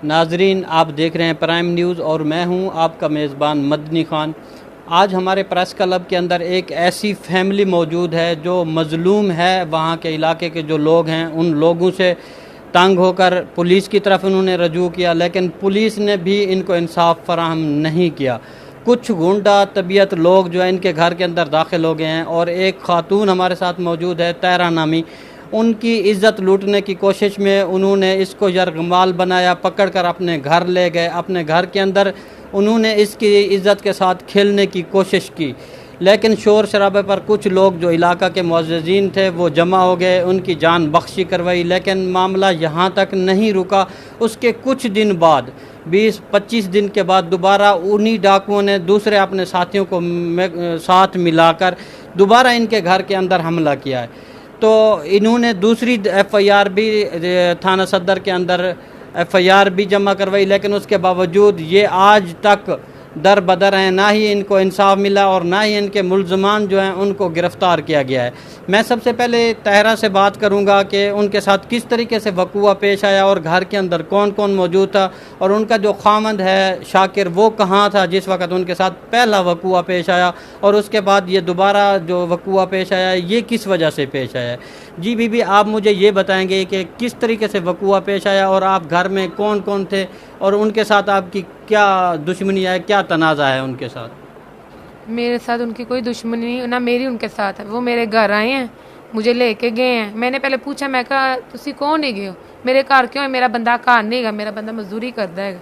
नाजरीन, आप देख रहे हैं प्राइम न्यूज़ और मैं हूं आपका मेज़बान मदनी ख़ान। आज हमारे प्रेस क्लब के अंदर एक ऐसी फैमिली मौजूद है जो मज़लूम है। वहां के इलाके के जो लोग हैं उन लोगों से तंग होकर पुलिस की तरफ उन्होंने रजू किया, लेकिन पुलिस ने भी इनको इंसाफ फराहम नहीं किया। कुछ गुंडा तबीयत लोग जो है इनके घर के अंदर दाखिल हो गए हैं और एक खातून हमारे साथ मौजूद है, तहरा नामी। उनकी इज़्ज़त लूटने की कोशिश में उन्होंने इसको यरगमाल बनाया, पकड़कर अपने घर ले गए। अपने घर के अंदर उन्होंने इसकी इज़्ज़त के साथ खेलने की कोशिश की, लेकिन शोर शराबे पर कुछ लोग जो इलाका के मुअज़्ज़िज़ीन थे वो जमा हो गए, उनकी जान बख्शी करवाई। लेकिन मामला यहाँ तक नहीं रुका। उसके कुछ दिन बाद 20-25 दिन के बाद दोबारा उन्हीं डाकुओं ने दूसरे अपने साथियों को साथ मिलाकर दोबारा इनके घर के अंदर हमला किया है। तो इन्होंने दूसरी FIR भी थाना सदर के अंदर FIR भी जमा करवाई, लेकिन उसके बावजूद ये आज तक दर बदर हैं। ना ही इनको इंसाफ मिला और ना ही इनके मुल्ज़मान जो हैं उनको गिरफ़्तार किया गया है। मैं सबसे पहले तहरा से बात करूंगा कि उनके साथ किस तरीके से वक़ूआ पेश आया और घर के अंदर कौन कौन मौजूद था, और उनका जो खामद है शाकिर वो कहाँ था जिस वक़्त उनके साथ पहला वक़ूआ पेश आया, और उसके बाद ये दोबारा जो वक़ूआ पेश आया ये किस वजह से पेश आया है। जी बीबी, आप मुझे ये बताएंगे कि किस तरीके से वक़ूआ पेश आया और आप घर में कौन कौन थे और उनके साथ आपकी क्या दुश्मनी है, क्या तनाज़ा है उनके साथ? मेरे साथ उनकी कोई दुश्मनी नहीं, ना मेरी उनके साथ है। वो मेरे घर आए हैं, मुझे लेके गए हैं। मैंने पहले पूछा, मैं कहा तुसी कौन नहीं गए हो मेरे घर, क्यों है? मेरा बंदा घर नहीं गा, मेरा बंदा मजदूरी करता है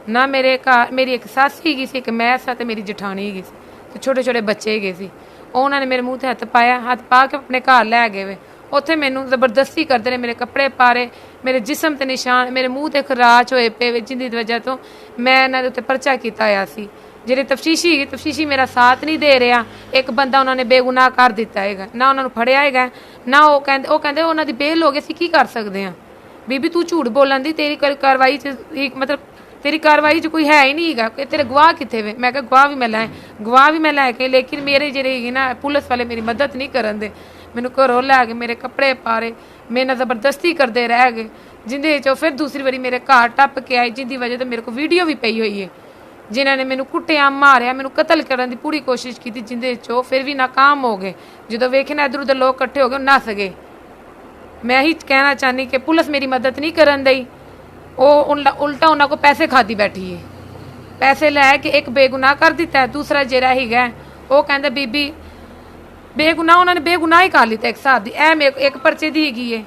ना। मेरे घर मेरी एक सस ही गई सी, एक मैं साथ मेरी जठानी गई सी, तो छोटे छोटे बच्चे गए सी। उन्होंने मेरे मूँह ते हत्थ पाया, हत्थ पा के अपने घर लै गए वे। उत्थे मैनू जबरदस्ती करते रहे, मेरे कपड़े पारे, मेरे जिसम ते निशान, मेरे मूँह ते खराच होए पे, जिंदी वजह तो मैं इन्हां दे उत्ते पर्चा कीता होया सी। ਜਿਹੜੇ ਤਫਤੀਸ਼ੀ ਮੇਰਾ ਸਾਥ ਨਹੀਂ ਦੇ ਰਿਹਾ। ਇੱਕ ਬੰਦਾ ਉਹਨਾਂ ਨੇ ਬੇਗੁਨਾਹ ਕਰ ਦਿੱਤਾ ਹੈਗਾ, ਨਾ ਉਹਨਾਂ ਨੂੰ ਫੜਿਆ ਹੈਗਾ, ਨਾ ਉਹ ਕਹਿੰਦੇ ਉਹਨਾਂ ਦੀ ਬੇਲ ਹੋ ਗਈ। ਅਸੀਂ ਕੀ ਕਰ ਸਕਦੇ ਹਾਂ? ਬੀਬੀ ਤੂੰ ਝੂਠ ਬੋਲਣ ਦੀ, ਤੇਰੀ ਕਾਰਵਾਈ 'ਚ ਮਤਲਬ ਤੇਰੀ ਕਾਰਵਾਈ 'ਚ ਕੋਈ ਹੈ ਹੀ ਨਹੀਂ ਹੈਗਾ, ਤੇਰੇ ਗਵਾਹ ਕਿੱਥੇ ਵੇ? ਮੈਂ ਕਿਹਾ ਗਵਾਹ ਵੀ ਮੈਂ ਲੈ ਕੇ, ਲੇਕਿਨ ਮੇਰੇ ਜਿਹੜੇ ਹੈਗੇ ਨਾ ਪੁਲਿਸ ਵਾਲੇ ਮੇਰੀ ਮਦਦ ਨਹੀਂ ਕਰਨ ਦੇ। ਮੈਨੂੰ ਘਰੋਂ ਲੈ ਕੇ ਮੇਰੇ ਕੱਪੜੇ ਪਾਰੇ, ਮੇਰੇ ਨਾਲ ਜ਼ਬਰਦਸਤੀ ਕਰਦੇ ਰਹਿ ਗਏ, ਜਿੰਦੇ 'ਚੋਂ ਫਿਰ ਦੂਸਰੀ ਵਾਰੀ ਮੇਰੇ ਘਰ ਟੱਪ ਕੇ ਆਏ, ਜਿੰਦੀ ਵਜ੍ਹਾ ਤੋਂ ਮੇਰੇ ਕੋਲ ਵੀਡੀਓ ਵੀ ਪਈ ਹੋਈ ਹੈ, ਜਿਨ੍ਹਾਂ ਨੇ ਮੈਨੂੰ ਕੁੱਟਿਆ, ਮਾਰਿਆ, ਮੈਨੂੰ ਕਤਲ ਕਰਨ ਦੀ ਪੂਰੀ ਕੋਸ਼ਿਸ਼ ਕੀਤੀ, ਜਿੰਦੇ 'ਚੋਂ ਫਿਰ ਵੀ ਨਾਕਾਮ ਹੋ ਗਏ। ਜਦੋਂ ਵੇਖੇ ਨਾ ਇੱਧਰ ਉੱਧਰ ਲੋਕ ਇਕੱਠੇ ਹੋ ਗਏ, ਨੱਸ ਗਏ। ਮੈਂ ਇਹੀ ਕਹਿਣਾ ਚਾਹੁੰਦੀ ਕਿ ਪੁਲਿਸ ਮੇਰੀ ਮਦਦ ਨਹੀਂ ਕਰਨ ਦਈ, ਉਹ ਉਲਟਾ ਉਹਨਾਂ ਕੋਲ ਪੈਸੇ ਖਾਦੀ ਬੈਠੀ ਹੈ। ਪੈਸੇ ਲੈ ਕੇ ਇੱਕ ਬੇਗੁਨਾਹ ਕਰ ਦਿੱਤਾ, ਦੂਸਰਾ ਜਿਹੜਾ ਹੈਗਾ ਉਹ ਕਹਿੰਦਾ ਬੀਬੀ ਬੇਗੁਨਾਹ, ਉਹਨਾਂ ਨੇ ਬੇਗੁਨਾਹ ਹੀ ਕਰ ਲਿੱਤਾ ਇੱਕ ਹਿਸਾਬ ਦੀ। ਇਹ ਮੇਰੇ ਇੱਕ ਪਰਚੇ ਦੀ ਹੈਗੀ ਹੈ,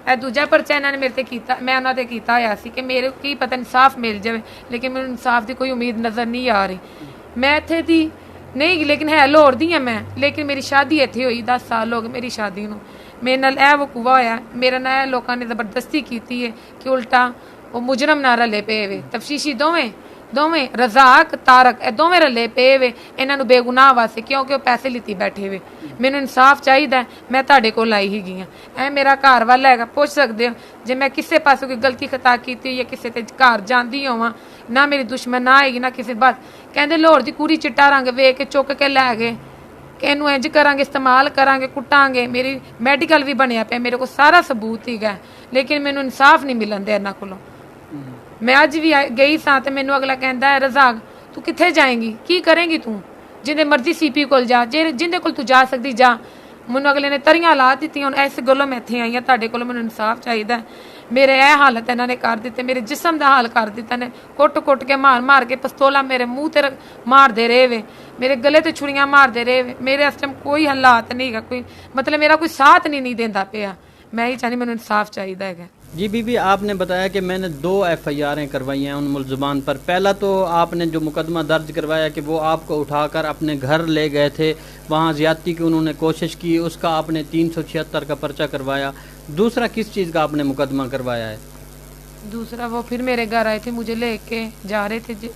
ਇਹ ਦੂਜਾ ਪਰਚਾ ਇਹਨਾਂ ਨੇ ਮੇਰੇ ਤੇ ਕੀਤਾ, ਮੈਂ ਉਹਨਾਂ ਤੇ ਕੀਤਾ ਹੋਇਆ ਸੀ ਕਿ ਮੇਰੇ ਕੀ ਪਤਾ ਇਨਸਾਫ ਮਿਲ ਜਾਵੇ, ਲੇਕਿਨ ਮੈਨੂੰ ਇਨਸਾਫ ਦੀ ਕੋਈ ਉਮੀਦ ਨਜ਼ਰ ਨਹੀਂ ਆ ਰਹੀ। ਮੈਂ ਇੱਥੇ ਦੀ ਨਹੀਂ, ਲੇਕਿਨ ਹੈ ਲਾਹੌਰ ਦੀ ਹਾਂ ਮੈਂ, ਲੇਕਿਨ ਮੇਰੀ ਸ਼ਾਦੀ ਇੱਥੇ ਹੋਈ, 10 ਸਾਲ ਹੋ ਗਏ ਮੇਰੀ ਸ਼ਾਦੀ ਨੂੰ। ਮੇਰੇ ਨਾਲ ਇਹ ਵਕੂਆ ਹੋਇਆ, ਮੇਰੇ ਨਾਲ ਇਹ ਲੋਕਾਂ ਨੇ ਜ਼ਬਰਦਸਤੀ ਕੀਤੀ ਹੈ ਕਿ ਉਲਟਾ ਉਹ ਮੁਜਰਮ ਨਾਲ ਰਲੇ ਪਏ ਵੇ। ਤਫਤੀਸ਼ੀ ਦੋਵੇਂ ਰਜ਼ਾਕ ਤਾਰਕ ਇਹ ਦੋਵੇਂ ਰਲੇ ਪਏ ਵੇ ਇਹਨਾਂ ਨੂੰ ਬੇਗੁਨਾਹ ਵਾਸਤੇ, ਕਿਉਂਕਿ ਉਹ ਪੈਸੇ ਲਿੱਤੀ ਬੈਠੇ ਵੇ। ਮੈਨੂੰ ਇਨਸਾਫ ਚਾਹੀਦਾ, ਮੈਂ ਤੁਹਾਡੇ ਕੋਲ ਆਈ ਹੈਗੀ ਹਾਂ। ਇਹ ਮੇਰਾ ਘਰ ਵਾਲਾ ਹੈਗਾ, ਪੁੱਛ ਸਕਦੇ ਹੋ ਜੇ ਮੈਂ ਕਿਸੇ ਪਾਸੇ ਕੋਈ ਗਲਤੀ ਖਤਾ ਕੀਤੀ ਜਾਂ ਕਿਸੇ ਤੇ ਘਰ ਜਾਂਦੀ ਹੋਵਾਂ, ਨਾ ਮੇਰੀ ਦੁਸ਼ਮਣ ਨਾ ਹੈਗੀ ਨਾ ਕਿਸੇ। ਬਸ ਕਹਿੰਦੇ ਲਾਹੌਰ ਦੀ ਕੁੜੀ ਚਿੱਟਾ ਰੰਗ ਵੇਖ ਕੇ ਚੁੱਕ ਕੇ ਲੈ ਗਏ ਕਿ ਇਹਨੂੰ ਇੰਝ ਕਰਾਂਗੇ, ਇਸਤੇਮਾਲ ਕਰਾਂਗੇ, ਕੁੱਟਾਂਗੇ। ਮੇਰੀ ਮੈਡੀਕਲ ਵੀ ਬਣਿਆ ਪਿਆ, ਮੇਰੇ ਕੋਲ ਸਾਰਾ ਸਬੂਤ ਹੈਗਾ, ਲੇਕਿਨ ਮੈਨੂੰ ਇਨਸਾਫ ਨਹੀਂ ਮਿਲਣ ਦੇ ਇਹਨਾਂ ਕੋਲੋਂ। ਮੈਂ ਅੱਜ ਵੀ ਗਈ ਸਾਂ ਤੇ ਮੈਨੂੰ ਅਗਲਾ ਕਹਿੰਦਾ ਹੈ ਰਜ਼ਾਕ ਤੂੰ ਕਿੱਥੇ ਜਾਏਂਗੀ, ਕੀ ਕਰੇਂਗੀ ਤੂੰ? ਜਿੰਦੇ ਮਰਜ਼ੀ CP ਕੋਲ ਜਾ, ਜਿੰਦੇ ਕੋਲ ਤੂੰ ਜਾ ਸਕਦੀ ਜਾ। ਮੈਨੂੰ ਅਗਲੇ ਨੇ ਤਰੀਆਂ ਲਾ ਦਿੱਤੀਆਂ। ਹੁਣ ਇਸ ਗੱਲੋਂ ਮੈਂ ਇੱਥੇ ਆਈ ਹਾਂ ਤੁਹਾਡੇ ਕੋਲ, ਮੈਨੂੰ ਇਨਸਾਫ ਚਾਹੀਦਾ। ਮੇਰੇ ਇਹ ਹਾਲਤ ਇਹਨਾਂ ਨੇ ਕਰ ਦਿੱਤੇ, ਮੇਰੇ ਜਿਸਮ ਦਾ ਹਾਲ ਕਰ ਦਿੱਤਾ ਨੇ, ਕੁੱਟ ਕੇ ਮਾਰ ਕੇ ਪਿਸਤੌਲਾਂ ਮੇਰੇ ਮੂੰਹ ਤੇ ਮਾਰਦੇ ਰਹੇ ਵੇ, ਮੇਰੇ ਗਲੇ ਤੇ ਛੁਰੀਆਂ ਮਾਰਦੇ ਰਹੇ ਵੇ। ਮੇਰੇ ਇਸ ਟਾਈਮ ਕੋਈ ਹਾਲਾਤ ਨਹੀਂ ਹੈਗਾ, ਕੋਈ मतलब मेरा कोई साथ नहीं देता पिया। मैं ही चाहती मैंने इंसाफ चाहिए है। जी बीबी, आपने बताया कि मैंने 2 FIR करवाई हैं उन मुल्ज़मान पर। पहला तो आपने जो मुकदमा दर्ज करवाया कि वो आपको उठाकर अपने घर ले गए थे, वहाँ ज़्यादती की उन्होंने कोशिश की, उसका आपने 376 का पर्चा करवाया। दूसरा किस चीज़ का आपने मुकदमा करवाया है? दूसरा वो फिर मेरे घर आए थे, मुझे लेके जा रहे थे,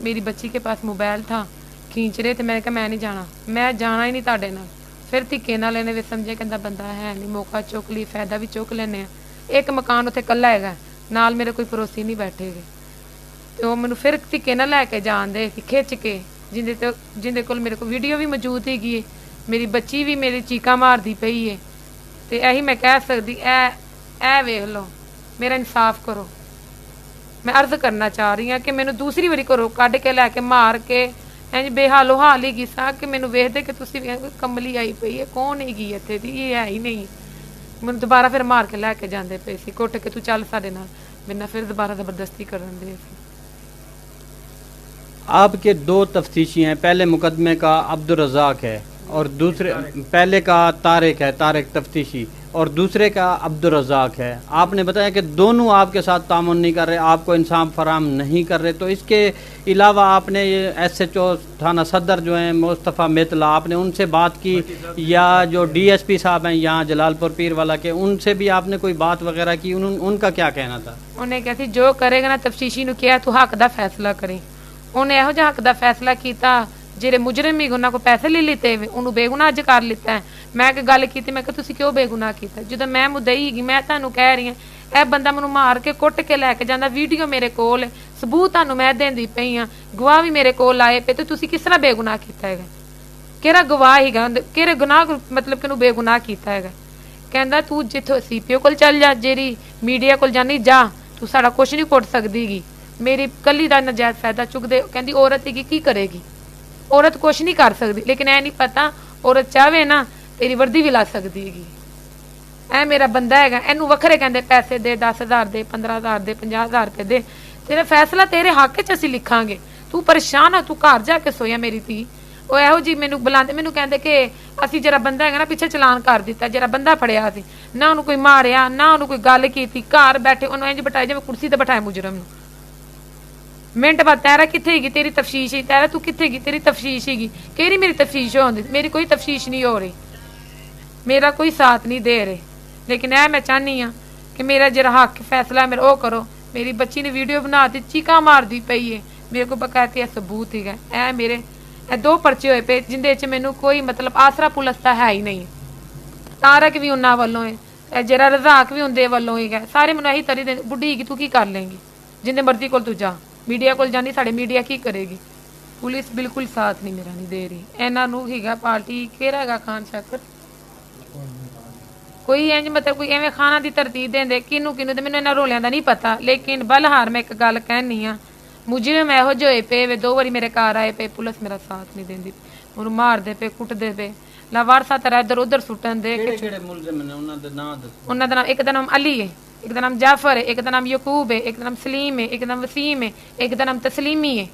मेरी बच्ची के पास मोबाइल था, खींच रहे थे। मैंने कहा मैं नहीं जाना, मैं जाना ही नहीं ताड़े नाल। फिर धिक्के नाल लेने वे समझे कहता बंदा है नहीं, मौका चुक ली, फायदा भी चुक लेने। एक मकान उत्थे कल्ला है, नाल मेरे कोई पड़ोसी नहीं बैठे गए, तो मैनू फिर धिक्के नाल लैके जान दे खिच के, जिंदे कोल मेरे को वीडियो भी मौजूद हैगी है, मेरी बच्ची भी मेरी चीका मारदी पई है। तो यही मैं कह सकती, ए वेख लो, मेरा इंसाफ करो। ਮੈਂ ਅਰਜ਼ ਕਰਨਾ ਚਾਹ ਰਹੀ ਹਾਂ ਕਿ ਮੈਨੂੰ ਦੂਸਰੀ ਵਾਰੀ ਘਰੋਂ ਕੱਢ ਕੇ ਲੈ ਕੇ ਮਾਰ ਕੇ ਇੰਜ ਬੇਹਾਲੋ ਹਾਲ ਹੀ ਕੀਤਾ ਕਿ ਮੈਨੂੰ ਵੇਖਦੇ ਕਿ ਤੁਸੀਂ ਵੀ ਕਮਲੀ ਆਈ ਪਈ ਹੈ, ਕੌਣ ਹੈਗੀ ਇੱਥੇ ਦੀ, ਇਹ ਹੈ ਹੀ ਨਹੀਂ। ਮੈਨੂੰ ਦੁਬਾਰਾ ਫਿਰ ਮਾਰ ਕੇ ਲੈ ਕੇ ਜਾਂਦੇ ਪਏ ਸੀ, ਕੁੱਟ ਕੇ ਤੂੰ ਚੱਲ ਸਾਡੇ ਨਾਲ, ਮੇਰੇ ਨਾਲ ਫਿਰ दोबारा ज़बरदस्ती करन दे। आपके दो तफ्तीशी हैं, पहले मुकदमे का अब्दुल रज़ाक है और दूसरे, पहले का तारिक तफ्तीशी और दूसरे का अब्दुल रज़ाक है। आपने बताया कि दोनों आपके साथ तामुन नहीं कर रहे, आपको इंसाफ फराम नहीं कर रहे, तो इसके अलावा आपने ये SHO थाना सदर जो हैं मुस्तफ़ा मितला, आपने उनसे बात की या जो DSP साहब हैं यहाँ जलालपुर पीर वाला के, उनसे भी आपने कोई बात वगैरह की? उनका क्या कहना था? उन्हें कहती जो करेगा ना तफ्तीशी नूं किया तू हक दा फैसला करी। उन्हें ਇਹੋ ਜਿਹਾ ਹੱਕ ਦਾ ਫੈਸਲਾ ਕੀਤਾ ਜਿਹੜੇ ਮੁਜਰਮ ਹੀ ਉਹਨਾਂ ਕੋ ਪੈਸੇ ਲੈ ਲਿੱਤੇ ਉਹਨੂੰ ਬੇਗੁਨਾਹ ਅੱਜ ਕਰ ਲਿੱਤਾ ਹੈ। ਮੈਂ ਕਿ ਗੱਲ ਕੀਤੀ, ਮੈਂ ਕਿ ਤੁਸੀਂ ਕਿਉਂ ਬੇਗੁਨਾਹ ਕੀਤਾ? ਜਦੋਂ ਮੈਂ ਮੁਦਈ ਹੈਗੀ, ਮੈਂ ਤੁਹਾਨੂੰ ਕਹਿ ਰਹੀ ਹਾਂ ਇਹ ਬੰਦਾ ਮੈਨੂੰ ਮਾਰ ਕੇ ਕੁੱਟ ਕੇ ਲੈ ਕੇ ਜਾਂਦਾ, ਵੀਡੀਓ ਮੇਰੇ ਕੋਲ, ਸਬੂਤ ਤੁਹਾਨੂੰ ਮੈਂ ਦੇਂਦੀ ਪਈ ਆ, ਗਵਾਹ ਵੀ ਮੇਰੇ ਕੋਲ ਆਏ ਪਏ, ਤੇ ਤੁਸੀਂ ਕਿਸ ਤਰ੍ਹਾਂ ਬੇਗੁਨਾਹ ਕੀਤਾ ਹੈਗਾ? ਕਿਹੜਾ ਗਵਾਹ ਹੈਗਾ, ਕਿਹੜੇ ਗੁਨਾਹ ਮਤਲਬ ਕਿ ਉਹਨੂੰ ਬੇਗੁਨਾਹ ਕੀਤਾ ਹੈਗਾ? ਕਹਿੰਦਾ ਤੂੰ ਜਿੱਥੋਂ CPO ਕੋਲ ਚੱਲ ਜਾ, ਜਿਹੜੀ ਮੀਡੀਆ ਕੋਲ ਜਾਨੀ ਜਾ, ਤੂੰ ਸਾਡਾ ਕੁਛ ਨਹੀਂ ਕੁੱਟ ਸਕਦੀਗੀ, ਮੇਰੀ ਕੱਲੀ ਦਾ ਨਜਾਇਜ਼ ਫਾਇਦਾ ਚੁੱਕਦੇ। ਕਹਿੰਦੀ ਔਰਤ ਕੀ ਕਰੇਗੀ, ਔਰਤ ਕੁਛ ਨਹੀਂ ਕਰ ਸਕਦੀ, ਲੇਕਿਨ ਇਹ ਨਹੀਂ ਪਤਾ ਔਰਤ ਚਾਹਵੇ ਨਾ ਤੇਰੀ ਵਰਦੀ ਵੀ ਲਾ ਸਕਦੀ ਹੈਗੀ। ਇਹ ਮੇਰਾ ਬੰਦਾ ਹੈਗਾ, ਇਹਨੂੰ ਵੱਖਰੇ ਕਹਿੰਦੇ ਪੈਸੇ ਦੇ, 10,000 ਦੇ, 15,000 ਦੇ, 50,000 ਰੁਪਏ ਦੇ, ਤੇਰਾ ਫੈਸਲਾ ਤੇਰੇ ਹੱਕ 'ਚ ਅਸੀਂ ਲਿਖਾਂਗੇ। ਤੂੰ ਪਰੇਸ਼ਾਨ ਆ, ਤੂੰ ਘਰ ਜਾ ਕੇ ਸੋਇਆ ਮੇਰੀ ਧੀ। ਉਹ ਇਹੋ ਜੀ ਮੈਨੂੰ ਬੁਲਾਉਂਦੇ, ਮੈਨੂੰ ਕਹਿੰਦੇ ਕਿ ਅਸੀਂ ਜਿਹੜਾ ਬੰਦਾ ਹੈਗਾ ਨਾ ਪਿੱਛੇ ਚਲਾਨ ਕਰ ਦਿੱਤਾ, ਜਿਹੜਾ ਬੰਦਾ ਫੜਿਆ ਸੀ ਨਾ ਉਹਨੂੰ ਕੋਈ ਮਾਰਿਆ ਨਾ ਉਹਨੂੰ ਕੋਈ ਗੱਲ ਕੀਤੀ, ਘਰ ਬੈਠੇ ਉਹਨੂੰ ਇੰਜ ਬਿਠਾਇਆ ਜਿਵੇਂ ਕੁਰਸੀ ਤੇ ਬਿਠਾਇਆ ਮੁਜਰਮ ਨੂੰ। ਮਿੰਟ ਬਾਅਦ ਤੇਰਾ ਕਿੱਥੇ ਹੈਗੀ ਤੇਰੀ ਤਫਸ਼ੀਸ਼ ਹੀ, ਤੇਰਾ ਤੂੰ ਕਿੱਥੇ ਗਈ ਤੇਰੀ ਤਫਸ਼ੀਸ਼ ਹੈਗੀ? ਕਿਹੜੀ ਮੇਰੀ ਤਫਸ਼ੀਸ਼ ਹੋਉਂਦੀ? ਮੇਰੀ ਕੋਈ ਤਫਸ਼ੀਸ਼ ਨਹੀਂ ਹੋ ਰਹੀ, ਮੇਰਾ ਕੋਈ ਸਾਥ ਨਹੀਂ ਦੇ ਰਹੇ। ਲੇਕਿਨ ਇਹ ਮੈਂ ਚਾਹਨੀ ਆ ਕਿ ਮੇਰਾ ਜਿਹੜਾ ਹੱਕ ਫੈਸਲਾ ਮੇਰਾ ਉਹ ਕਰੋ। ਮੇਰੀ ਬੱਚੀ ਨੇ ਵੀਡੀਓ ਬਣਾ ਦਿੱਤੀ, ਚੀਕਾਂ ਮਾਰਦੀ ਪਈ ਹੈ, ਮੇਰੇ ਕੋਲ ਬਕਾਇਦਾ ਸਬੂਤ ਹੈਗਾ। ਇਹ ਮੇਰੇ ਇਹ 2 ਪਰਚੇ ਹੋਏ ਪਏ ਜਿੰਦੇ 'ਚ ਮੈਨੂੰ ਕੋਈ ਮਤਲਬ ਆਸਰਾ ਪੁਲਿਸ ਦਾ ਹੈ ਹੀ ਨਹੀਂ। ਤਾਰਕ ਵੀ ਉਹਨਾਂ ਵੱਲੋਂ ਹੈ, ਇਹ ਜਿਹੜਾ ਰਜ਼ਾਕ ਵੀ ਹੁੰਦੇ ਵੱਲੋਂ ਹੈਗਾ, ਸਾਰੇ ਮੈਨੂੰ ਇਹੀ ਤਰੀ ਦੇ ਬੁੱਢੀ ਹੈਗੀ ਤੂੰ ਕੀ ਕਰ ਲੇਂਗੀ, ਜਿੰਨੇ ਮਰਜ਼ੀ ਕੋਲ ਤੂੰ ਜਾ, ਮੀਡੀਆ ਕੋਲ ਜਾਣੀ, ਸਾਡੇ ਮੀਡੀਆ ਕੀ ਕਰੇਗੀ? ਪੁਲਿਸ ਬਿਲਕੁਲ ਸਾਥ ਨਹੀਂ ਮੇਰਾ ਨਹੀਂ ਦੇ ਰਹੀ। ਇਹਨਾਂ ਨੂੰ ਹੈਗਾ ਪਾਰਟੀ ਕਿਹੜਾ ਹੈਗਾ ਖਾਨ ਸ਼ਾਕਰ, ਕੋਈ ਇੰਜ ਮਤਲਬ ਕੋਈ ਐਵੇਂ ਖਾਣਾ ਦੀ ਤਰਤੀਬ ਦੇਂਦੇ ਕਿਹਨੂੰ ਕਿਹਨੂੰ, ਤੇ ਮੈਨੂੰ ਇਹਨਾਂ ਰੋਲਿਆਂ ਦਾ ਨਹੀਂ ਪਤਾ। ਲੇਕਿਨ ਬਲਹਾਰ ਮੈਂ ਇੱਕ ਗੱਲ ਕਹਿਣੀ ਆ, ਮੁਜਰਮ ਇਹੋ ਜਿਹੇ ਹੋਏ ਪਏ ਵੇ, 2 ਵਾਰੀ ਮੇਰੇ ਘਰ ਆਏ ਪਏ, ਪੁਲਿਸ ਮੇਰਾ ਸਾਥ ਨਹੀਂ ਦਿੰਦੀ, ਉਹਨੂੰ ਮਾਰਦੇ ਪਏ, ਕੁੱਟਦੇ ਪਏ, ਲਾਵਾਰਸਾ ਤਰ੍ਹਾਂ ਇੱਧਰ ਉੱਧਰ ਸੁੱਟਣ ਦੇ। ਕਿਹੜੇ ਮੁਲਜ਼ਮ ਨੇ ਉਹਨਾਂ ਦਾ ਨਾਮ ਦੱਸੋ? ਉਹਨਾਂ ਦਾ ਨਾਮ, ਇੱਕ ਦਾ ਨਾਮ ਅਲੀ ਹੈ, ਇੱਕ ਦਾ ਨਾਮ ਜਾਫਰ ਹੈ, ਇੱਕ ਦਾ ਨਾਮ ਯਕੂਬ ਹੈ, ਇੱਕ ਦਾ ਨਾਮ ਸਲੀਮ ਹੈ, ਇੱਕ ਦਾ ਨਾਮ ਵਸੀਮ ਹੈ, ਇੱਕ ਦਾ ਨਾਮ ਤਸਲੀਮੀ ਹੈ।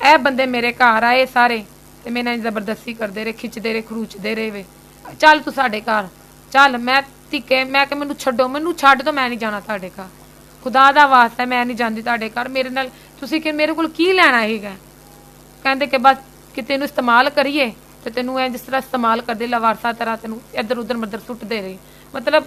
ਇਹ ਬੰਦੇ ਮੇਰੇ ਘਰ ਆਏ ਸਾਰੇ ਤੇ ਮੇਰੇ ਨਾਲ ਜ਼ਬਰਦਸਤੀ ਕਰਦੇ ਰਹੇ, ਖਿੱਚਦੇ ਰਹੇ, ਖਰੂਚਦੇ ਰਹੇ ਵੇ, ਚੱਲ ਤੂੰ ਸਾਡੇ ਘਰ ਚੱਲ। ਮੈਂ ਧਿੱਕੇ, ਮੈਂ ਕਿ ਮੈਨੂੰ ਛੱਡੋ, ਮੈਨੂੰ ਛੱਡ ਦੋ, ਮੈਂ ਨਹੀਂ ਜਾਣਾ ਤੁਹਾਡੇ ਘਰ, ਖੁਦਾ ਦਾ ਵਾਸਤਾ ਮੈਂ ਨਹੀਂ ਜਾਂਦੀ ਤੁਹਾਡੇ ਘਰ। ਮੇਰੇ ਨਾਲ ਤੁਸੀਂ ਕਿ ਮੇਰੇ ਕੋਲ ਕੀ ਲੈਣਾ ਹੈਗਾ? ਕਹਿੰਦੇ ਕਿ ਬਸ ਕਿ ਤੈਨੂੰ ਇਸਤੇਮਾਲ ਕਰੀਏ ਤੇ ਤੈਨੂੰ ਐ ਜਿਸ ਤਰ੍ਹਾਂ ਇਸਤੇਮਾਲ ਕਰਦੇ ਲਵਾਰਸਾ ਤਰ੍ਹਾਂ ਤੈਨੂੰ ਇੱਧਰ ਉੱਧਰ ਮੱਧਰ ਸੁੱਟਦੇ ਰਹੇ। ਮਤਲਬ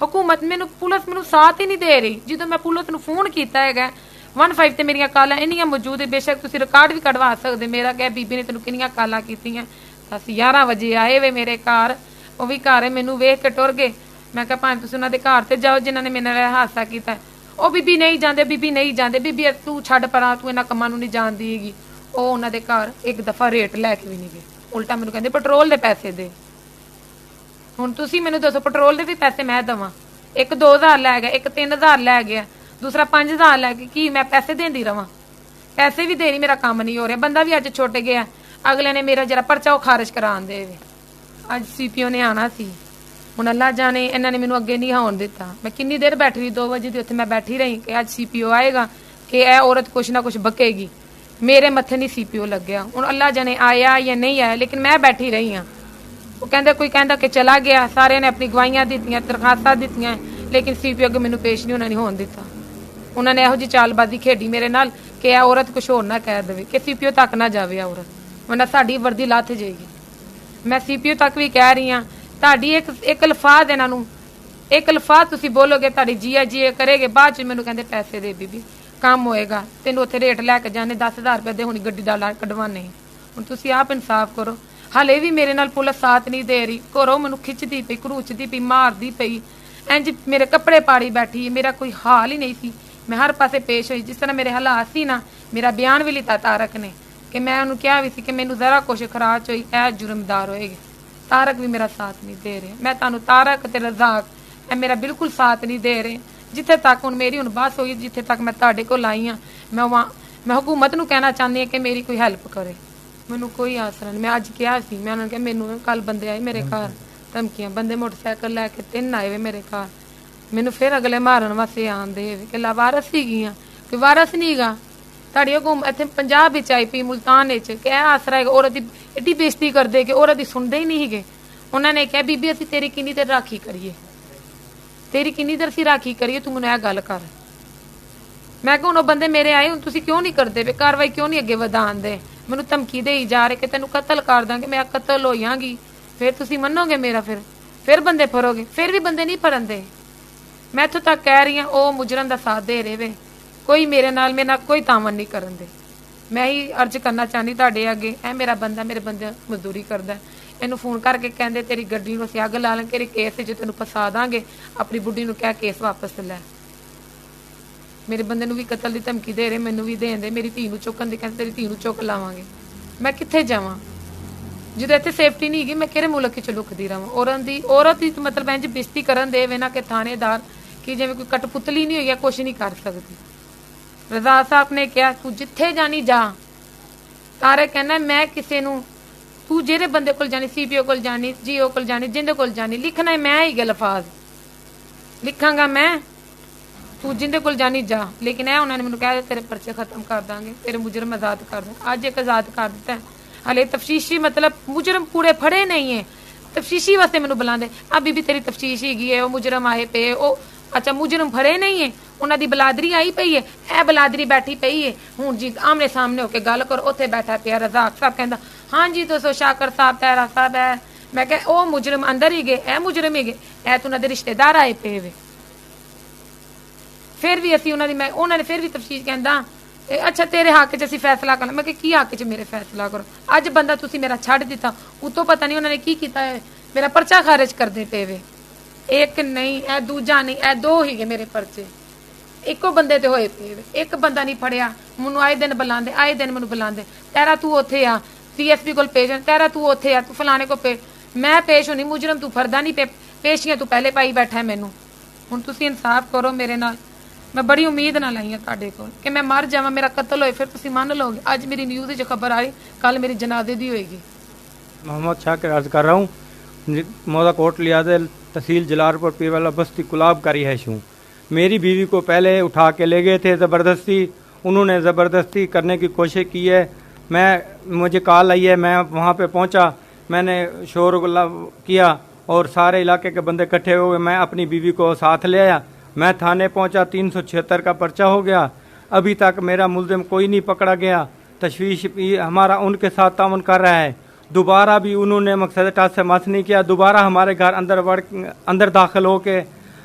हुकूमत मैनू पुलिस मैनू साथ ही नहीं दे रही। जो मैं पुलिस नूं फोन किया है 15 ते मेरिया कालां इन्नियां मौजूद है, बेशक तुसीं रिकॉर्ड भी कढवा सकदे। मेरा क्या बीबी ने तैनूं किन्नियां कालां कीतियां, असीं 11 बजे आए वे मेरे घर, वो भी घर है मैनू वेख के टुर गए। मैं कहा भावें तुसीं उन्हां दे घर ते जाओ जिन्हां ने मेरे नाल हादसा कीता। ਉਹ ਬੀਬੀ ਨਹੀਂ ਜਾਂਦੇ, ਬੀਬੀ ਨਹੀਂ ਜਾਂਦੇ, ਬੀਬੀ ਤੂੰ ਛੱਡ ਪਰਾਂ, ਤੂੰ ਇਹਨਾਂ ਕੰਮਾਂ ਨੂੰ ਨਹੀਂ ਜਾਣਦੀ ਹੈਗੀ। ਉਹ ਉਹਨਾਂ ਦੇ ਘਰ ਇੱਕ ਦਫਾ ਰੇਟ ਲੈ ਕੇ ਵੀ ਨਹੀਂ ਗਏ, ਉਲਟਾ ਮੈਨੂੰ ਕਹਿੰਦੇ ਪੈਟਰੋਲ ਦੇ ਪੈਸੇ ਦੇ। ਹੁਣ ਤੁਸੀਂ ਮੈਨੂੰ ਦੱਸੋ ਪੈਟਰੋਲ ਦੇ ਵੀ ਪੈਸੇ ਮੈਂ ਦੇਵਾਂ? ਇੱਕ 2000 ਲੈ ਗਿਆ, ਇੱਕ 3000 ਲੈ ਗਿਆ, ਦੂਸਰਾ 5000 ਲੈ ਕੇ ਕੀ ਮੈਂ ਪੈਸੇ ਦੇਂਦੀ ਰਵਾਂ? ਪੈਸੇ ਵੀ ਦੇ ਨਹੀਂ, ਮੇਰਾ ਕੰਮ ਨਹੀਂ ਹੋ ਰਿਹਾ। ਬੰਦਾ ਵੀ ਅੱਜ ਛੁੱਟ ਗਿਆ, ਅਗਲੇ ਨੇ ਮੇਰਾ ਜਿਹੜਾ ਪਰਚਾ ਉਹ ਖਾਰਜ ਕਰਾਉਣ ਦੇ। ਅੱਜ ਸੀਪੀਓ ਨੇ ਆਣਾ ਸੀ, ਹੁਣ ਅੱਲਾ ਜਾਣੇ ਇਹਨਾਂ ਨੇ ਮੈਨੂੰ ਅੱਗੇ ਨਹੀਂ ਆਉਣ ਦਿੱਤਾ। ਮੈਂ ਕਿੰਨੀ ਦੇਰ ਬੈਠੀ ਰਹੀ, 2 ਵਜੇ ਦੀ ਉੱਥੇ ਮੈਂ ਬੈਠੀ ਰਹੀ ਕਿ ਅੱਜ ਸੀਪੀਓ ਆਏਗਾ ਕਿ ਇਹ ਔਰਤ ਕੁਛ ਨਾ ਕੁਛ ਬਕੇਗੀ। ਮੇਰੇ ਮੱਥੇ ਨਹੀਂ ਸੀਪੀਓ ਲੱਗਿਆ। ਹੁਣ ਅੱਲਾ ਜਾਣੇ ਆਇਆ ਜਾਂ ਨਹੀਂ ਆਇਆ, ਲੇਕਿਨ ਮੈਂ ਬੈਠੀ ਰਹੀ ਹਾਂ। ਉਹ ਕਹਿੰਦਾ ਕੋਈ ਕਹਿੰਦਾ ਕਿ ਚਲਾ ਗਿਆ, ਸਾਰਿਆਂ ਨੇ ਆਪਣੀ ਗਵਾਹੀਆਂ ਦਿੱਤੀਆਂ, ਦਰਖਾਸਤਾਂ ਦਿੱਤੀਆਂ, ਲੇਕਿਨ ਸੀਪੀਓ ਅੱਗੇ ਮੈਨੂੰ ਪੇਸ਼ ਨਹੀਂ ਉਹਨਾਂ ਨੇ ਹੋਣ ਦਿੱਤਾ। ਉਹਨਾਂ ਨੇ ਇਹੋ ਜਿਹੀ ਚਾਲਬਾਜ਼ੀ ਖੇਡੀ ਮੇਰੇ ਨਾਲ ਕਿ ਇਹ ਔਰਤ ਕੁਛ ਹੋਰ ਨਾ ਕਹਿ ਦੇਵੇ, ਕਿ ਸੀਪੀਓ ਤੱਕ ਨਾ ਜਾਵੇ ਔਰਤ, ਵਰਨਾ ਸਾਡੀ ਵਰਦੀ ਲੱਥ ਜਾਏਗੀ। ਮੈਂ ਸੀਪੀਓ ਤੱਕ ਵੀ ਕਹਿ ਰਹੀ ਹਾਂ, ਤੁਹਾਡੀ ਇੱਕ ਲਫਾਜ਼ ਇਹਨਾਂ ਨੂੰ, ਇੱਕ ਲਫਾਜ਼ ਤੁਸੀਂ ਬੋਲੋਗੇ ਤੁਹਾਡੀ ਜੀਆ ਜੀਏ ਕਰੇਗੇ, ਬਾਅਦ ਚ ਮੈਨੂੰ ਕਹਿੰਦੇ ਪੈਸੇ ਦੇ ਬੀਬੀ ਕੰਮ ਹੋਏਗਾ, ਤੈਨੂੰ ਉੱਥੇ ਰੇਟ ਲੈ ਕੇ ਜਾਣੇ 10,000 ਰੁਪਏ ਦੇ, ਹੁਣ ਗੱਡੀ ਦਾ ਕਢਵਾਨੇ। ਹੁਣ ਤੁਸੀਂ ਆਪ ਇਨਸਾਫ ਕਰੋ। ਹਾਲੇ ਵੀ ਮੇਰੇ ਨਾਲ ਪੁਲਿਸ ਸਾਥ ਨਹੀਂ ਦੇ ਰਹੀ, ਘਰੋਂ ਮੈਨੂੰ ਖਿੱਚਦੀ ਪਈ, ਘਰੂਚਦੀ ਪਈ, ਮਾਰਦੀ ਪਈ, ਇੰਜ ਮੇਰੇ ਕੱਪੜੇ ਪਾੜੀ ਬੈਠੀ। ਮੇਰਾ ਕੋਈ ਹਾਲ ਹੀ ਨਹੀਂ ਸੀ, ਮੈਂ ਹਰ ਪਾਸੇ ਪੇਸ਼ ਹੋਈ। ਜਿਸ ਤਰ੍ਹਾਂ ਮੇਰੇ ਹਾਲਾਤ ਸੀ ਨਾ, ਮੇਰਾ ਬਿਆਨ ਵੀ ਲਿੱਤਾ ਤਾਰਕ ਨੇ ਕਿ ਮੈਂ ਉਹਨੂੰ ਕਿਹਾ ਵੀ ਸੀ ਕਿ ਮੈਨੂੰ ਜ਼ਰਾ ਕੁਛ ਖਰਾਚ ਹੋਈ ਇਹ ਜੁਰਮਦਾਰ ਹੋਏਗੀ। ਤਾਰਕ ਵੀ ਮੇਰਾ ਸਾਥ ਨਹੀਂ ਦੇ ਰਹੇ। ਮੈਂ ਤੁਹਾਨੂੰ ਤਾਰਕ ਤੇ ਰਜ਼ਾਕ ਇਹ ਮੇਰਾ ਬਿਲਕੁਲ ਸਾਥ ਨਹੀਂ ਦੇ ਰਹੇ। ਜਿੱਥੇ ਤੱਕ ਹੁਣ ਮੇਰੀ ਹੁਣ ਬਸ ਹੋਈ, ਜਿੱਥੇ ਤੱਕ ਮੈਂ ਤੁਹਾਡੇ ਕੋਲ ਆਈ ਹਾਂ, ਮੈਂ ਹਕੂਮਤ ਨੂੰ ਕਹਿਣਾ ਚਾਹੁੰਦੀ ਹਾਂ ਕਿ ਮੇਰੀ ਕੋਈ ਹੈਲਪ ਕਰੇ। ਮੈਨੂੰ ਕੋਈ ਆਸਰਾ ਨਹੀਂ। ਮੈਂ ਅੱਜ ਕਿਹਾ ਸੀ, ਮੈਂ ਉਹਨਾਂ ਨੂੰ ਕਿਹਾ ਮੈਨੂੰ ਕੱਲ ਬੰਦੇ ਆਏ ਮੇਰੇ ਘਰ ਧਮਕੀਆਂ, ਬੰਦੇ ਮੋਟਰਸਾਈਕਲ ਲੈ ਕੇ 3 ਆਏ ਵੇ ਮੇਰੇ ਘਰ, ਮੈਨੂੰ ਫਿਰ ਅਗਲੇ ਮਾਰਨ ਵਾਸਤੇ ਆਉਂਦੇ ਕਿ ਲਾਵਾਰਸ ਸੀਗੀਆਂ, ਕੋਈ ਵਾਰਸ ਨਹੀਂਗਾ। ਤੁਹਾਡੀ ਹਕੂਮਤ ਇੱਥੇ ਪੰਜਾਬ ਵਿੱਚ ਆਈ ਪਈ, ਮੁਲਤਾਨ ਵਿੱਚ, ਕਿ ਇਹ ਆਸਰਾ ਹੈ ਔਰਤ ਦੀ ਐਡੀ ਬੇਇੱਜ਼ਤੀ ਕਰਦੇ ਕਿ ਔਰਤ ਦੀ ਸੁਣਦੇ ਹੀ ਨਹੀਂ ਸੀਗੇ। ਉਹਨਾਂ ਨੇ ਕਿਹਾ ਬੀਬੀ ਅਸੀਂ ਤੇਰੀ ਕਿੰਨੀ ਦੇਰ ਰਾਖੀ ਕਰੀਏ, ਤੇਰੀ ਕਿੰਨੀ ਦੇਰ ਅਸੀਂ ਰਾਖੀ ਕਰੀਏ, ਤੂੰ ਮੈਨੂੰ ਇਹ ਗੱਲ ਕਰ। ਮੈਂ ਕਿਹਾ ਹੁਣ ਉਹ ਬੰਦੇ ਮੇਰੇ ਆਏ, ਹੁਣ ਤੁਸੀਂ ਕਿਉਂ ਨਹੀਂ ਕਰਦੇ ਪਏ ਕਾਰਵਾਈ, ਕਿਉਂ ਨਹੀਂ ਅੱਗੇ ਵਧਾਉਂਦੇ? ਮੈਨੂੰ ਧਮਕੀ ਦੇਈ ਜਾ ਰਹੇ ਕਿ ਤੈਨੂੰ ਕਤਲ ਕਰ ਦਾਂਗੇ, ਮੈਂ ਕਤਲ ਹੋ ਜਾਵਾਂਗੀ, ਫਿਰ ਤੁਸੀਂ ਮੰਨੋਗੇ ਮੇਰਾ? ਫਿਰ ਬੰਦੇ ਫੜੋਗੇ? ਫਿਰ ਵੀ ਬੰਦੇ ਨਹੀਂ ਫੜਨਦੇ। ਮੈਂ ਇੱਥੋਂ ਤੱਕ ਕਹਿ ਰਹੀ ਹਾਂ ਉਹ ਮੁਜਰਮ ਦਾ ਸਾਥ ਦੇ ਰਹੇ ਵੇ, ਕੋਈ ਮੇਰੇ ਨਾਲ ਕੋਈ ਤਾਮਨ ਨਹੀਂ ਕਰਨ ਦੇ। ਮੈਂ ਹੀ ਅਰਜ਼ ਕਰਨਾ ਚਾਹੁੰਦੀ ਤੁਹਾਡੇ ਅੱਗੇ, ਇਹ ਮੇਰਾ ਬੰਦਾ ਮੇਰੇ ਬੰਦੇ ਮਜ਼ਦੂਰੀ ਕਰਦਾ, ਇਹਨੂੰ ਫੋਨ ਕਰਕੇ ਕਹਿੰਦੇ ਤੇਰੀ ਗੱਡੀ ਨੂੰ ਅਸੀਂ ਅੱਗ ਲਾ ਲਾਂਗੇ, ਤੇਰੇ ਕੇਸ 'ਚ ਤੈਨੂੰ ਫਸਾ ਦਾਂਗੇ, ਆਪਣੀ ਬੁੱਢੀ ਨੂੰ ਕਹਿ ਕੇਸ ਵਾਪਸ ਲੈ। ਮੇਰੇ ਬੰਦੇ ਨੂੰ ਵੀ ਕਤਲ ਦੀ ਧਮਕੀ ਦੇ ਰਹੇ, ਮੈਨੂੰ ਵੀ ਦੇਣ ਦੇ, ਮੇਰੀ ਧੀ ਨੂੰ ਚੁੱਕਣ ਦੀ ਕਹਿੰਦੇ ਤੇਰੀ ਧੀ ਨੂੰ ਚੁੱਕ ਲਾਵਾਂਗੇ। ਮੈਂ ਕਿੱਥੇ ਜਾਵਾਂ ਜਦੋਂ ਇੱਥੇ ਸੇਫਟੀ ਨਹੀਂ ਹੈਗੀ? ਮੈਂ ਕਿਹੜੇ ਮੁਲਕ 'ਚ ਲੁਕਦੀ ਰਵਾਂ? ਔਰਤ ਦੀ ਮਤਲਬ ਇੰਝ ਬੇਇੱਜ਼ਤੀ ਕਰਨ ਦੇ ਵੇ ਨਾ ਕਿ ਥਾਣੇਦਾਰ ਕਿ ਜਿਵੇਂ ਕੋਈ ਕਟਪੁਤਲੀ ਨਹੀਂ ਹੋਈ, ਕੁਛ ਨਹੀਂ ਕਰ ਸਕਦੀ। ਰਜ਼ਾ ਸਾਹਿਬ ਨੇ ਕਿਹਾ ਤੂੰ ਜਿੱਥੇ ਜਾਣੀ ਜਾ। ਤਾਰੇ ਕਹਿੰਦਾ ਮੈਂ ਕਿਸੇ ਨੂੰ, ਤੂੰ ਜਿਹੜੇ ਬੰਦੇ ਕੋਲ ਜਾਣੀ, CPO ਕੋਲ ਜਾਣੀ, GO ਕੋਲ ਜਾਣੀ, ਜਿੰਦੇ ਕੋਲ ਜਾਣੀ, ਲਿਖਣਾ ਮੈਂ ਹੀ ਲਫ਼ਾਜ਼ ਲਿਖਾਂਗਾ ਮੈਂ, ਤੂੰ ਜਿੰਦੇ ਕੋਲ ਜਾਣੀ ਜਾ। ਲੇਕਿਨ ਇਹ ਉਹਨਾਂ ਨੇ ਮੈਨੂੰ ਕਿਹਾ ਤੇਰੇ ਪਰਚੇ ਖਤਮ ਕਰ ਦਾਂਗੇ, ਤੇਰੇ ਮੁਜਰਮ ਆਜ਼ਾਦ ਕਰ ਦਾਂਗੇ। ਅੱਜ ਇੱਕ ਆਜ਼ਾਦ ਕਰ ਦਿੱਤਾ, ਹਲੇ ਤਫਤੀਸ਼ੀ ਮਤਲਬ ਮੁਜਰਮ ਪੂਰੇ ਫੜੇ ਨਹੀਂ ਹੈ, ਤਫਤੀਸ਼ੀ ਵਾਸਤੇ ਮੈਨੂੰ ਬੁਲਾਉਂਦੇ। ਆ ਬੀਬੀ ਤੇਰੀ ਤਫਤੀਸ਼ ਹੈਗੀ ਹੈ, ਉਹ ਮੁਜਰਮ ਆਏ ਪਏ, ਉਹ ਅੱਛਾ ਮੁਜਰਮ ਫੜੇ ਨਹੀਂ ਹੈ, ਉਹਨਾਂ ਦੀ ਬਲਾਦਰੀ ਆਈ ਪਈ ਹੈ, ਇਹ ਬਲਾਦਰੀ ਬੈਠੀ ਪਈ ਹੈ। ਹੁਣ ਜੀ ਆਮਨੇ ਸਾਹਮਣੇ ਹੋ ਕੇ ਗੱਲ ਕਰੋ, ਉੱਥੇ ਬੈਠਾ ਪਿਆ ਰਜ਼ਾਕ ਸਾਹਿਬ ਕਹਿੰਦਾ ਹਾਂ ਜੀ ਦੋਸਤੋ ਸ਼ਾਕਰ ਸਾਹਿਬ ਤੈਰਾ ਸਾਹਿਬ ਹੈ। ਮੈਂ ਕਿਹਾ ਉਹ ਮੁਜਰਮ ਅੰਦਰ ਹੀ ਗਏ, ਇਹ ਮੁਜਰਮ ਹੀ ਗਏ, ਇਹ ਤਾਂ ਉਹਨਾਂ ਦੇ ਰਿਸ਼ਤੇਦਾਰ ਆਏ ਪਏ ਵੇ। ਫਿਰ ਵੀ ਅਸੀਂ ਉਹਨਾਂ ਨੇ ਫਿਰ ਵੀ ਤਫਤੀਸ਼ ਕਹਿੰਦਾ ਅੱਛਾ ਤੇਰੇ ਹੱਕ 'ਚ ਅਸੀਂ ਫੈਸਲਾ ਕਰਨਾ। ਮੈਂ ਕਿਹਾ ਕੀ ਹੱਕ 'ਚ ਮੇਰੇ ਫੈਸਲਾ ਕਰੋ? ਅੱਜ ਬੰਦਾ ਤੁਸੀਂ ਮੇਰਾ ਛੱਡ ਦਿੱਤਾ, ਉਤੋਂ ਪਤਾ ਨਹੀਂ ਉਹਨਾਂ ਨੇ ਕੀ ਕੀਤਾ ਹੈ, ਮੇਰਾ ਪਰਚਾ ਖਾਰਜ ਕਰਦੇ ਪਏ ਵੇ। ਇੱਕ ਨਹੀਂ, ਇਹ ਦੂਜਾ ਨਹੀਂ, ਇਹ 2 ਹੀਗੇ ਮੇਰੇ ਪਰਚੇ, ਇੱਕੋ ਬੰਦੇ ਤੇ ਹੋਏ ਪਏ ਵੇ। ਇੱਕ ਬੰਦਾ ਨਹੀਂ ਫੜਿਆ, ਮੈਨੂੰ ਆਏ ਦਿਨ ਬੁਲਾਉਂਦੇ, ਆਏ ਦਿਨ ਮੈਨੂੰ ਬੁਲਾਉਂਦੇ, ਤੇਰਾ ਤੂੰ ਉੱਥੇ ਆ CSP ਕੋਲ ਪੇਸ਼, ਤੇਰਾ ਤੂੰ ਉੱਥੇ ਆ, ਤੂੰ ਫਲਾਣੇ ਕੋ ਮੈਂ ਪੇਸ਼ ਹੋਣੀ, ਮੁਜਰਮ ਤੂੰ ਫਰਦਾ ਨਹੀਂ, ਪੇਸ਼ੀਆਂ ਤੂੰ ਪਹਿਲੇ ਪਾਈ ਬੈਠਾ ਮੈਨੂੰ। ਹੁਣ ਤੁਸੀਂ ਇਨਸਾਫ ਕਰੋ ਮੇਰੇ ਨਾਲ। ਮੈਂ ਬੜੀ ਉਮੀਦ ਨਾਲ ਆਈ ਹਾਂ ਤੁਹਾਡੇ ਕੋਲ ਕਿ ਮੈਂ ਮਰ ਜਾਵਾਂ, ਮੇਰਾ ਕਤਲ ਹੋਏ, ਫਿਰ ਤੁਸੀਂ ਮੰਨ ਲਓਗੇ। ਅੱਜ ਮੇਰੀ ਨਿਊਜ਼ 'ਚ ਖਬਰ ਆ ਰਹੀ, ਕੱਲ ਮੇਰੀ ਜਨਾਜ਼ੇ ਦੀ होएगी। मोहम्मद शाकिर अर्ज़ कर रहा हूँ, मौदा कोट लियाज़ तहसील जलालपुर पीरवाला बस्ती कुलाब का रिहायश हूँ। मेरी बीवी को पहले उठा के ले गए थे ज़बरदस्ती, उन्होंने ज़बरदस्ती करने की कोशिश की है। मुझे कॉल आई है, मैं वहाँ पे पहुँचा, मैंने शोर किया और सारे इलाके के बंदे इकट्ठे हो गए। मैं अपनी बीवी को साथ ले आया, मैं थाने पहुंचा, 376 का पर्चा हो गया। अभी तक मेरा मुल्ज़िम कोई नहीं पकड़ा गया। तशवीश हमारा उनके साथ ताउन कर रहा है। दोबारा भी उन्होंने मकसद टास से मस नहीं किया, दोबारा हमारे घर अंदर दाखिल होके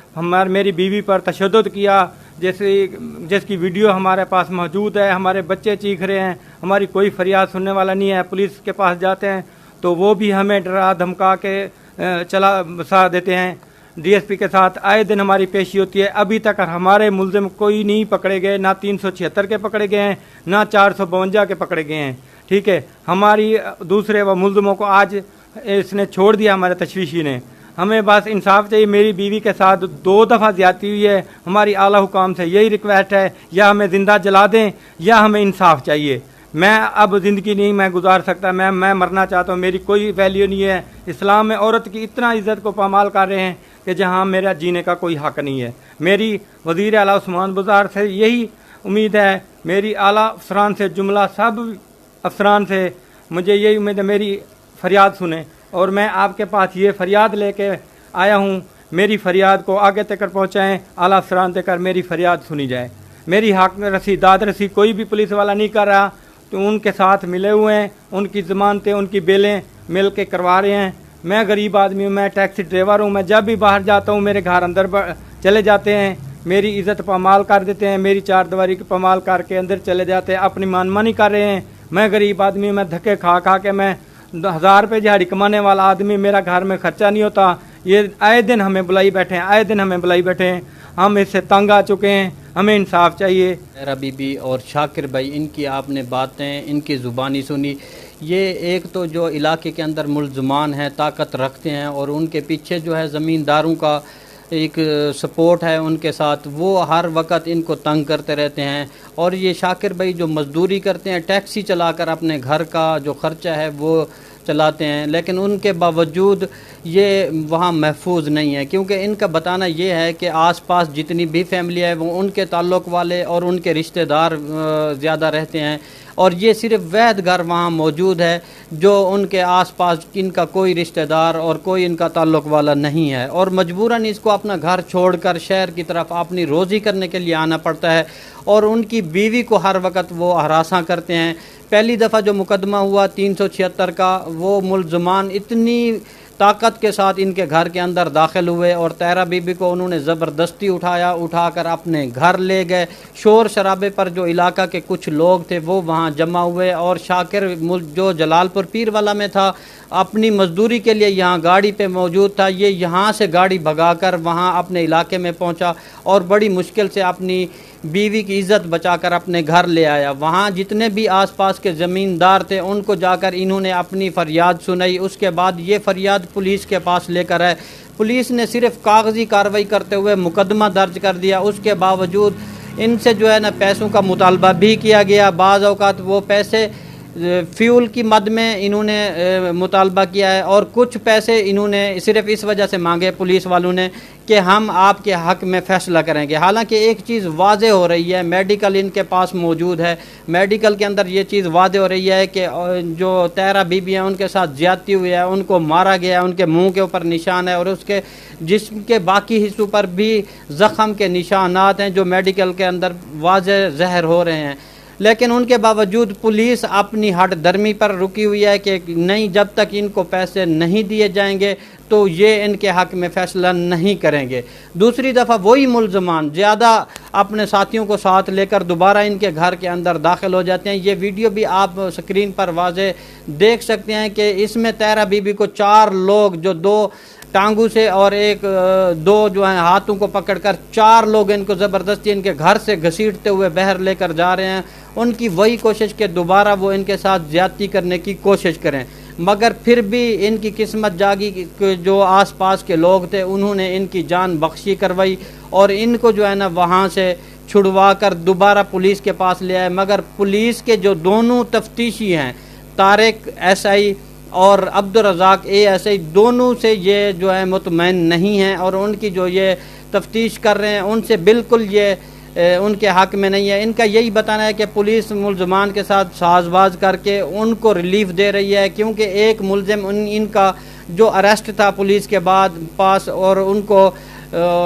मेरी बीवी पर तशद्दुद किया, जिसकी वीडियो हमारे पास मौजूद है। हमारे बच्चे चीख रहे हैं, हमारी कोई फरियाद सुनने वाला नहीं है। पुलिस के पास जाते हैं तो वो भी हमें डरा धमका के चला बसा देते हैं। DSP के साथ आए दिन हमारी पेशी होती है। अभी तक हमारे मुल्ज़िम कोई नहीं पकड़े गए, ना 376 के पकड़े गए हैं, ना 452 के पकड़े गए हैं। ठीक है, हमारी दूसरे व मुल्ज़िमों को आज इसने छोड़ दिया, हमारे तशवीशी ने। हमें बस इंसाफ चाहिए। मेरी बीवी के साथ 2 दफ़ा ज़्यादती हुई है। हमारी आला हुकाम से यही रिक्वेस्ट है, या हमें ज़िंदा जला दें या हमें इंसाफ चाहिए। मैं अब ज़िंदगी नहीं मैं गुजार सकता, मैं मरना चाहता हूँ। मेरी कोई वैल्यू नहीं है। इस्लाम में औरत की इतना इज़्ज़त को पामाल कर रहे हैं कि जहाँ मेरा जीने का कोई हक़ नहीं है। मेरी वज़ीर आला उस्मान बुज़ार से यही उम्मीद है, मेरी आला अफसरान से, जुमला सब अफसरान से मुझे यही उम्मीद है मेरी फ़रियाद सुने। और मैं आपके पास ये फ़रियाद लेके आया हूँ, मेरी फ़रियाद को आगे तक पहुँचाएँ, आला अफसरान तक मेरी फ़रियाद सुनी जाए। मेरी हक़ रसी दाद रसी कोई भी पुलिस वाला नहीं कर रहा, तो उनके साथ मिले हुए हैं, उनकी ज़मानतें उनकी बेलें मिल के करवा रहे हैं। मैं गरीब आदमी हूँ, मैं टैक्सी ड्राइवर हूँ। मैं जब भी बाहर जाता हूँ मेरे घर अंदर चले जाते हैं, मेरी इज़्ज़त पामाल कर देते हैं, मेरी चारदीवारी की पामाल करके अंदर चले जाते हैं, अपनी मानमानी कर रहे हैं। मैं गरीब आदमी हूँ, मैं धक्के खा के मैं 1000 रुपये दिहाड़ी कमाने वाला आदमी, मेरा घर में खर्चा नहीं होता। ये आए दिन हमें बुलाई बैठे हैं, आए दिन हमें बुलाई बैठे हैं। हम इससे तंग आ चुके हैं, हमें इंसाफ चाहिए। मेरा बीबी और शाकिर भाई, इनकी आपने बातें, इनकी ज़ुबानी सुनी। ये एक तो जो इलाके के अंदर मुल्ज़मान हैं, ताकत रखते हैं, और उनके पीछे जो है ज़मींदारों का ایک سپورٹ ہے ان کے ساتھ، وہ ہر وقت ان کو تنگ کرتے رہتے ہیں. اور یہ شاکر بھائی جو مزدوری کرتے ہیں، ٹیکسی چلا کر اپنے گھر کا جو خرچہ ہے وہ چلاتے ہیں، لیکن ان کے باوجود یہ وہاں محفوظ نہیں ہے، کیونکہ ان کا بتانا یہ ہے کہ آس پاس جتنی بھی فیملی ہے وہ ان کے تعلق والے اور ان کے رشتہ دار زیادہ رہتے ہیں، اور یہ صرف وحد گھر وہاں موجود ہے جو ان کے آس پاس ان کا کوئی رشتہ دار اور کوئی ان کا تعلق والا نہیں ہے، اور مجبوراً اس کو اپنا گھر چھوڑ کر شہر کی طرف اپنی روزی کرنے کے لیے آنا پڑتا ہے، اور ان کی بیوی کو ہر وقت وہ ہراساں کرتے ہیں. پہلی دفعہ جو مقدمہ ہوا 376 کا، وہ ملزمان اتنی طاقت کے ساتھ ان کے گھر کے اندر داخل ہوئے اور طاہرہ بی بی کو انہوں نے زبردستی اٹھا کر اپنے گھر لے گئے. شور شرابے پر جو علاقہ کے کچھ لوگ تھے وہ وہاں جمع ہوئے، اور شاکر جو جلال پور پیر والا میں تھا اپنی مزدوری کے لیے یہاں گاڑی پہ موجود تھا، یہ یہاں سے گاڑی بھگا کر وہاں اپنے علاقے میں پہنچا اور بڑی مشکل سے اپنی بیوی کی عزت بچا کر اپنے گھر لے آیا. وہاں جتنے بھی آس پاس کے زمیندار تھے ان کو جا کر انہوں نے اپنی فریاد سنائی. اس کے بعد یہ فریاد پولیس کے پاس لے کر آئے. پولیس نے صرف کاغذی کارروائی کرتے ہوئے مقدمہ درج کر دیا. اس کے باوجود ان سے جو ہے نا پیسوں کا مطالبہ بھی کیا گیا. بعض اوقات وہ پیسے فیول کی مد میں انہوں نے مطالبہ کیا ہے، اور کچھ پیسے انہوں نے صرف اس وجہ سے مانگے پولیس والوں نے کہ ہم آپ کے حق میں فیصلہ کریں گے. حالانکہ ایک چیز واضح ہو رہی ہے، میڈیکل ان کے پاس موجود ہے، میڈیکل کے اندر یہ چیز واضح ہو رہی ہے کہ جو طاہرہ بی بی ہیں ان کے ساتھ زیادتی ہوئی ہے، ان کو مارا گیا ہے، ان کے منہ کے اوپر نشان ہے اور اس کے جسم کے باقی حصوں پر بھی زخم کے نشانات ہیں جو میڈیکل کے اندر واضح ظاہر ہو رہے ہیں. لیکن ان کے باوجود پولیس اپنی ہٹ درمی پر رکی ہوئی ہے کہ نہیں، جب تک ان کو پیسے نہیں دیے جائیں گے تو یہ ان کے حق میں فیصلہ نہیں کریں گے. دوسری دفعہ وہی ملزمان زیادہ اپنے ساتھیوں کو ساتھ لے کر دوبارہ ان کے گھر کے اندر داخل ہو جاتے ہیں. یہ ویڈیو بھی آپ سکرین پر واضح دیکھ سکتے ہیں کہ اس میں طاہرہ بی بی کو 4 لوگ جو 2 ٹانگوں سے اور 2 جو ہیں ہاتھوں کو پکڑ کر 4 لوگ ان کو زبردستی ان کے گھر سے گھسیٹتے ہوئے باہر لے کر جا رہے ہیں. ان کی وہی کوشش کہ دوبارہ وہ ان کے ساتھ زیادتی کرنے کی کوشش کریں، مگر پھر بھی ان کی قسمت جاگی کہ جو آس پاس کے لوگ تھے انہوں نے ان کی جان بخشی کروائی اور ان کو جو ہے نا وہاں سے چھڑوا کر دوبارہ پولیس کے پاس لے آئے. مگر پولیس کے جو دونوں تفتیشی ہیں، طارق ایس آئی اور عبدالرزاق ASI، دونوں سے یہ جو ہے مطمئن نہیں ہیں، اور ان کی جو یہ تفتیش کر رہے ہیں ان سے بالکل یہ ان کے حق میں نہیں ہے. ان کا یہی بتانا ہے کہ پولیس ملزمان کے ساتھ ساز باز کر کے ان کو ریلیف دے رہی ہے، کیونکہ ایک ملزم ان کا جو اریسٹ تھا پولیس کے بعد پاس، اور ان کو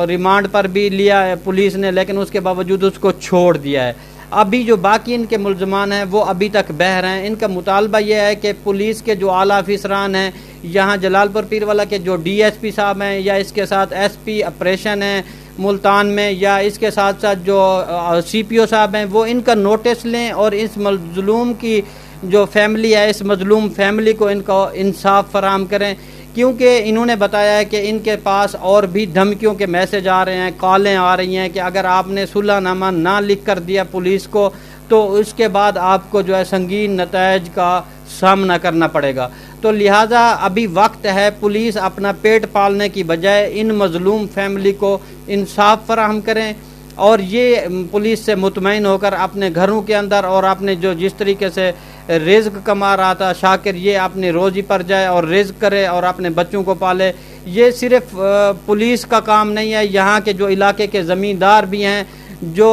ریمانڈ پر بھی لیا ہے پولیس نے، لیکن اس کے باوجود اس کو چھوڑ دیا ہے. ابھی جو باقی ان کے ملزمان ہیں وہ ابھی تک بہر ہیں. ان کا مطالبہ یہ ہے کہ پولیس کے جو اعلیٰ افسران ہیں یہاں جلال پور پیر والا کے جو DSP صاحب ہیں، یا اس کے ساتھ SP آپریشن ہیں ملتان میں، یا اس کے ساتھ ساتھ جو CPO صاحب ہیں، وہ ان کا نوٹس لیں اور اس مظلوم کی جو فیملی ہے، اس مظلوم فیملی کو ان کو انصاف فراہم کریں. کیونکہ انہوں نے بتایا ہے کہ ان کے پاس اور بھی دھمکیوں کے میسج آ رہے ہیں، کالیں آ رہی ہیں کہ اگر آپ نے صلح نامہ نہ لکھ کر دیا پولیس کو تو اس کے بعد آپ کو جو ہے سنگین نتائج کا سامنا کرنا پڑے گا. تو لہٰذا ابھی وقت ہے، پولیس اپنا پیٹ پالنے کی بجائے ان مظلوم فیملی کو انصاف فراہم کریں، اور یہ پولیس سے مطمئن ہو کر اپنے گھروں کے اندر اور اپنے جو جس طریقے سے رزق کما رہا تھا شاکر، یہ اپنی روزی پر جائے اور رزق کرے اور اپنے بچوں کو پالے. یہ صرف پولیس کا کام نہیں ہے، یہاں کے جو علاقے کے زمیندار بھی ہیں جو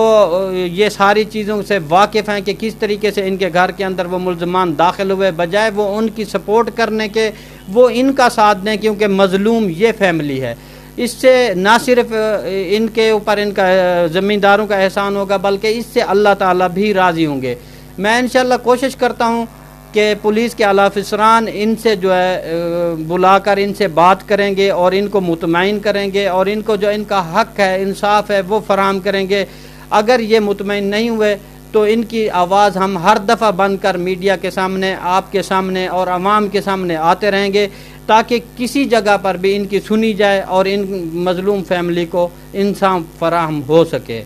یہ ساری چیزوں سے واقف ہیں کہ کس طریقے سے ان کے گھر کے اندر وہ ملزمان داخل ہوئے، بجائے وہ ان کی سپورٹ کرنے کے وہ ان کا ساتھ دیں، کیونکہ مظلوم یہ فیملی ہے. اس سے نہ صرف ان کے اوپر ان کا زمینداروں کا احسان ہوگا بلکہ اس سے اللہ تعالیٰ بھی راضی ہوں گے. میں انشاءاللہ کوشش کرتا ہوں کہ پولیس کے اعلیٰ افسران ان سے جو ہے بلا کر ان سے بات کریں گے اور ان کو مطمئن کریں گے اور ان کو جو ان کا حق ہے، انصاف ہے، وہ فراہم کریں گے. اگر یہ مطمئن نہیں ہوئے تو ان کی آواز ہم ہر دفعہ بن کر میڈیا کے سامنے، آپ کے سامنے اور عوام کے سامنے آتے رہیں گے، تاکہ کسی جگہ پر بھی ان کی سنی جائے اور ان مظلوم فیملی کو انصاف فراہم ہو سکے.